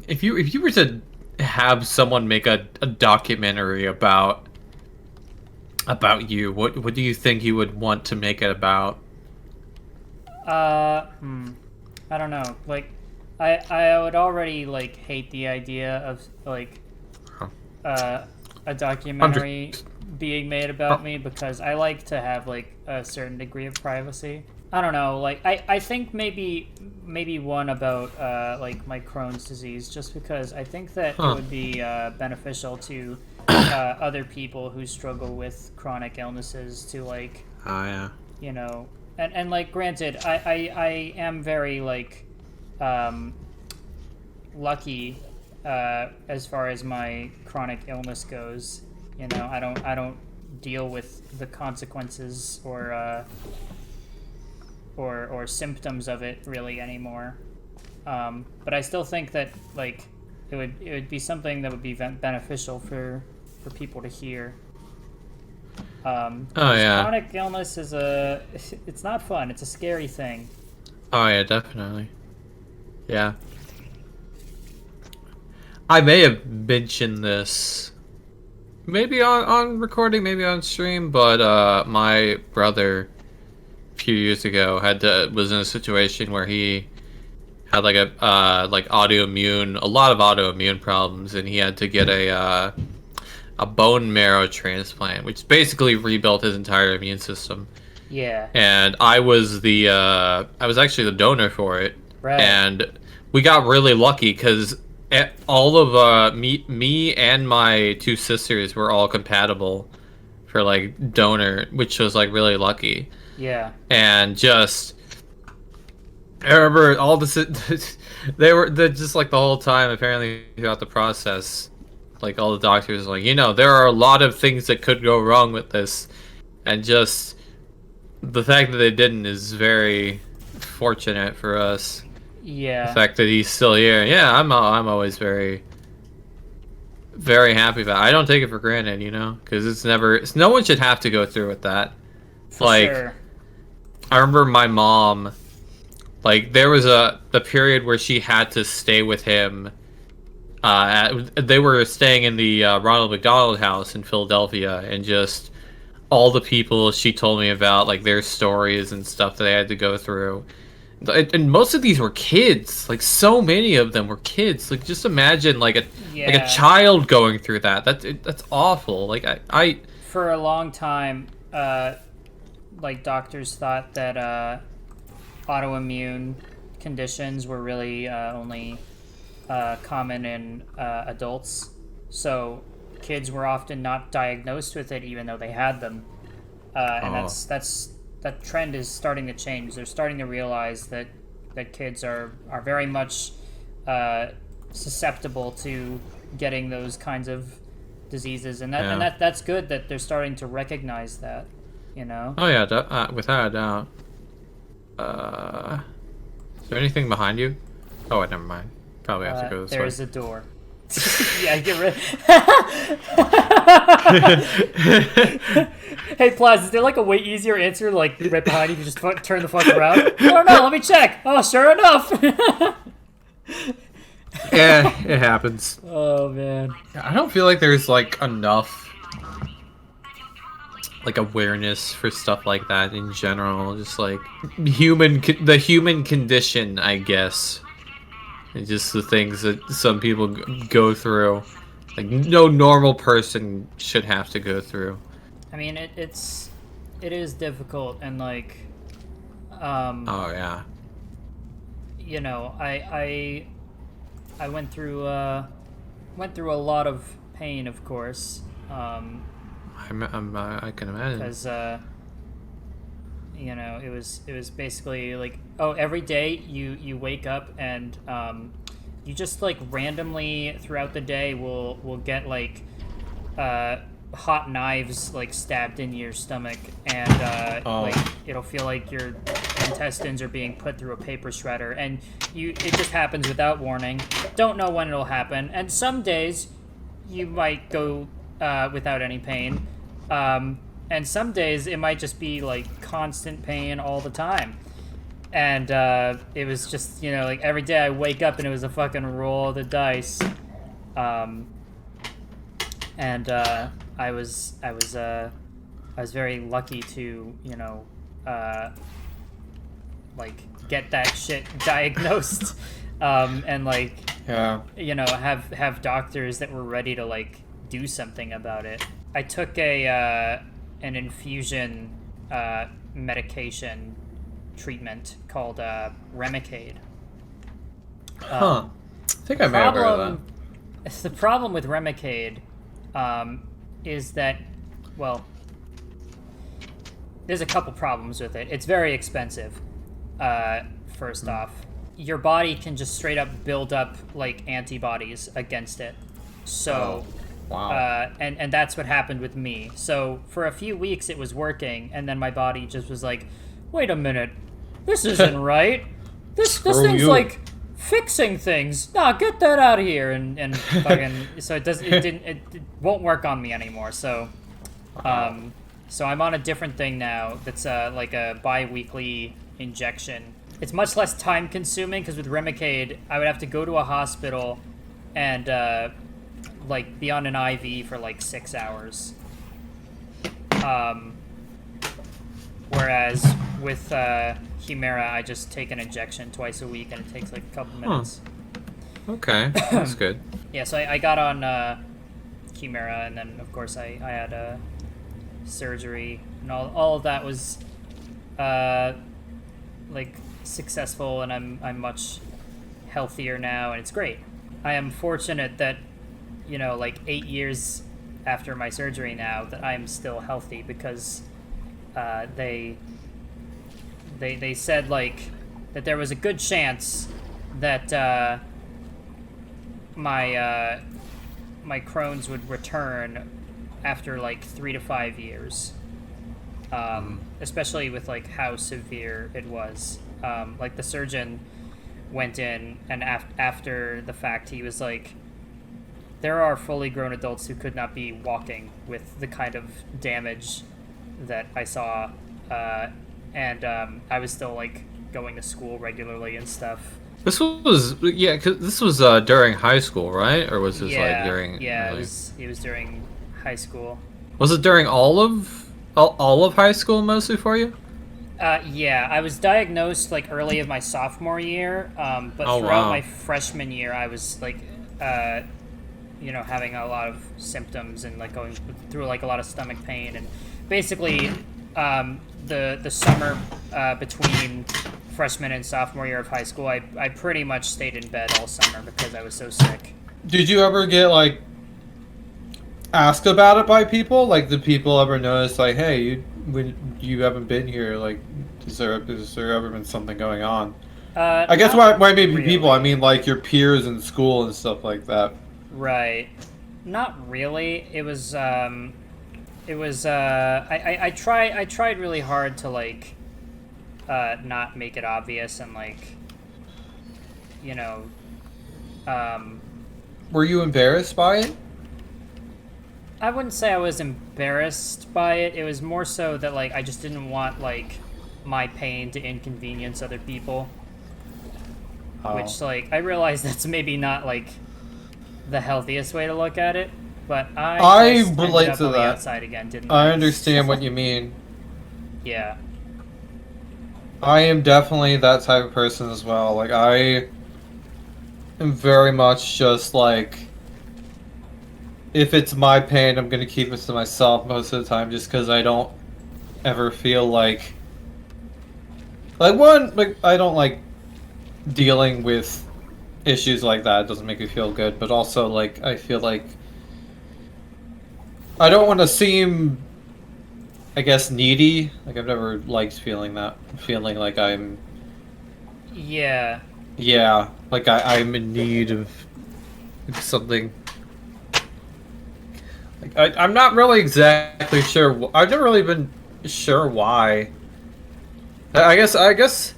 if you were to have someone make a documentary about you, what do you think you would want to make it about? Uh, hmm. I don't know. Like, I would already like hate the idea of like Huh. a I'm documentary just being made about me because I like to have like a certain degree of privacy. I don't know. Like, I think maybe one about like my Crohn's disease, just because I think that it huh. would be beneficial to other people who struggle with chronic illnesses to like Oh yeah. you know and like granted I am very like um lucky as far as my chronic illness goes. I don't deal with the consequences or symptoms of it really anymore. But I still think that like it would be something that would be beneficial for people to hear. Oh Because yeah. chronic illness is it's not fun. It's a scary thing. Oh yeah, definitely. Yeah. I may have mentioned this maybe on recording, maybe on stream, but my brother a few years ago was in a situation where he had like a lot of autoimmune problems, and he had to get a bone marrow transplant, which basically rebuilt his entire immune system. Yeah. And I was actually the donor for it, Right. and we got really lucky because all of me and my two sisters were all compatible for like donor, which was like really lucky. Yeah. And just I remember all the they just like the whole time apparently throughout the process, like all the doctors were like, there are a lot of things that could go wrong with this, and just the fact that they didn't is very fortunate for us. The Yeah. fact that he's still here, yeah, I'm always very very happy about it. I don't take it for granted, because no one should have to go through with that. For Like, sure. I remember my mom, like there was a period where she had to stay with him. They were staying in the Ronald McDonald House in Philadelphia, and just all the people she told me about, like their stories and stuff that they had to go through. And most of these were kids. Like so many of them were kids. Like just imagine like a Yeah. child going through that. That's awful. Like I For a long time, like doctors thought that autoimmune conditions were really only common in adults. So kids were often not diagnosed with it, even though they had them. And oh that trend is starting to change. They're starting to realize that kids are very much susceptible to getting those kinds of diseases, and yeah. that's good that they're starting to recognize that. You know. Oh yeah, without a doubt. Is there anything behind you? Oh, never mind. Probably have to go this way. There's a door. Yeah, get rid. Hey, Plaz, is there like a way easier answer, like right behind you? You just turn the fuck around. I don't know. Let me check. Oh, sure enough. Yeah, it happens. Oh man. I don't feel like there's like enough like awareness for stuff like that in general. Just like the human condition, I guess. And just the things that some people go through, like no normal person should have to go through. I mean, it is difficult, and like, Oh yeah. you know, I went through a lot of pain, of course, I can imagine. because you know, it was basically like, oh, every day you wake up and you just like randomly throughout the day will get like hot knives like stabbed into your stomach, and Oh. like it'll feel like your intestines are being put through a paper shredder, and it just happens without warning. Don't know when it'll happen, and some days you might go without any pain. And some days it might just be like constant pain all the time. And it was just, you know, like every day I wake up and it was a fucking roll of the dice. And I was very lucky to, you know, like get that shit diagnosed, and like, Yeah. you know, have doctors that were ready to like do something about it. I took an infusion medication treatment called Remicade. Huh. I think I may have heard of that. The problem with Remicade is that, well, there's a couple problems with it. It's very expensive. First off, your body can just straight up build up like antibodies against it. So, Wow. and that's what happened with me. So for a few weeks it was working, and then my body just was like, "Wait a minute, this isn't right. This Screw thing's you." like fixing things. Nah, get that out of here." And fucking so it won't work on me anymore. So, so I'm on a different thing now. That's like a bi-weekly injection. It's much less time consuming because with Remicade, I would have to go to a hospital and like be on an IV for like 6 hours. Whereas with Humira, I just take an injection twice a week and it takes like a couple minutes. Okay, that's good. Yeah, so I got on Humira, and then of course I had a surgery, and all of that was like successful, and I'm much healthier now, and it's great. I am fortunate that, you know, like 8 years after my surgery now, that I am still healthy because they said like that there was a good chance that my Crohn's would return after like 3 to 5 years, especially with like how severe it was. Like the surgeon went in, and after the fact, he was like, there are fully grown adults who could not be walking with the kind of damage that I saw, and I was still like going to school regularly and stuff. This was cause this was during high school, right? Or was this like during? Yeah, like, it was during high school. Was it during all of high school mostly for you? Yeah, I was diagnosed like early of my sophomore year, but Oh, throughout wow. my freshman year, I was like, you know, having a lot of symptoms and like going through like a lot of stomach pain, and basically, the summer between freshman and sophomore year of high school, I pretty much stayed in bed all summer because I was so sick. Did you ever get like asked about it by people? Like, did people ever notice, like, hey, when you haven't been here, like, has there ever been something going on? I guess Not why maybe really. people, I mean, like your peers in school and stuff like that. Right. Not really. It was I tried really hard to like not make it obvious, and like, you know, Were you embarrassed by it? I wouldn't say I was embarrassed by it. It was more so that like I just didn't want like my pain to inconvenience other people. Which, like, I realize that's maybe not like the healthiest way to look at it, but I just ended relate up to on the that. outside again, didn't I I? understand what you mean. Yeah. I am definitely that type of person as well. Like, I am very much just like, if it's my pain, I'm gonna keep it to myself most of the time, just because I don't ever feel like I don't like dealing with issues like that. It doesn't make me feel good, but also like I feel like I don't want to seem, I guess, needy. Like, I've never liked feeling like Yeah. I'm in need of something. Like, I'm not really exactly sure. I've never really been sure why. I guess,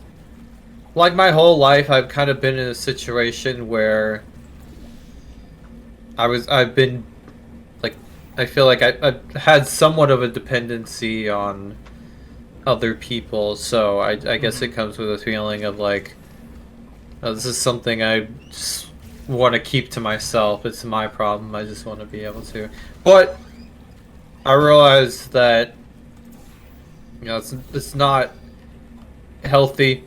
like my whole life, I've kind of been in a situation where I've been, like, I feel like I've had somewhat of a dependency on other people, so I guess it Mhm. comes with a feeling of like, oh, this is something I just want to keep to myself. It's my problem. I just want to be able to. But I realize that it's not healthy,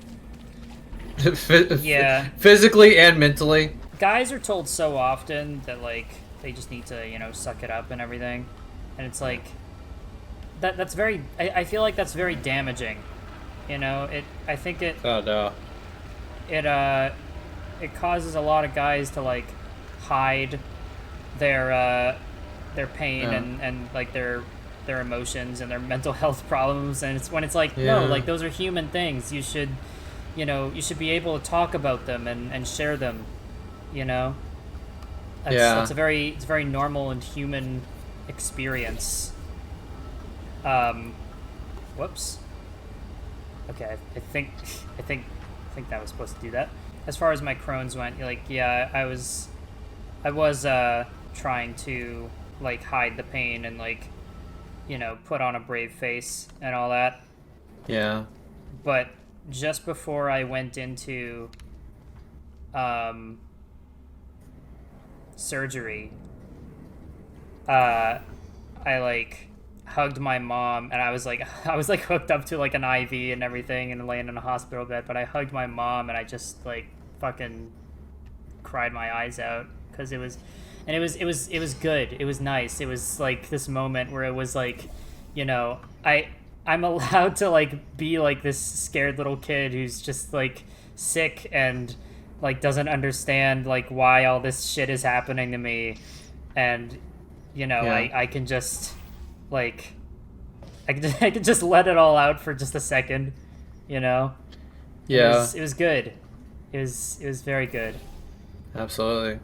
Yeah. physically and mentally. Guys are told so often that like they just need to, suck it up and everything. And it's like that's very I feel like that's very damaging. I think Oh no. it it causes a lot of guys to like hide their pain Yeah. and like their emotions and their mental health problems, and it's when it's like, no, Yeah. like those are human things. You should be able to talk about them and share them, you know Yeah. it's a very normal and human experience. Whoops. Okay, I think that was supposed to do that. As far as my Crohn's went, like, yeah, I was trying to like hide the pain and like, put on a brave face and all that. Yeah. But just before I went into um, surgery, I like hugged my mom, and I was like I was like hooked up to like an IV and everything and laying in a hospital bed, but I hugged my mom and I just like fucking cried my eyes out because it was good. It was nice. It was like this moment where it was like, I'm allowed to like be like this scared little kid who's just like sick and like doesn't understand like why all this shit is happening to me, and Yeah. I can just like I can just let it all out for just a second, you know. And Yeah. it was good. It was very good. Absolutely.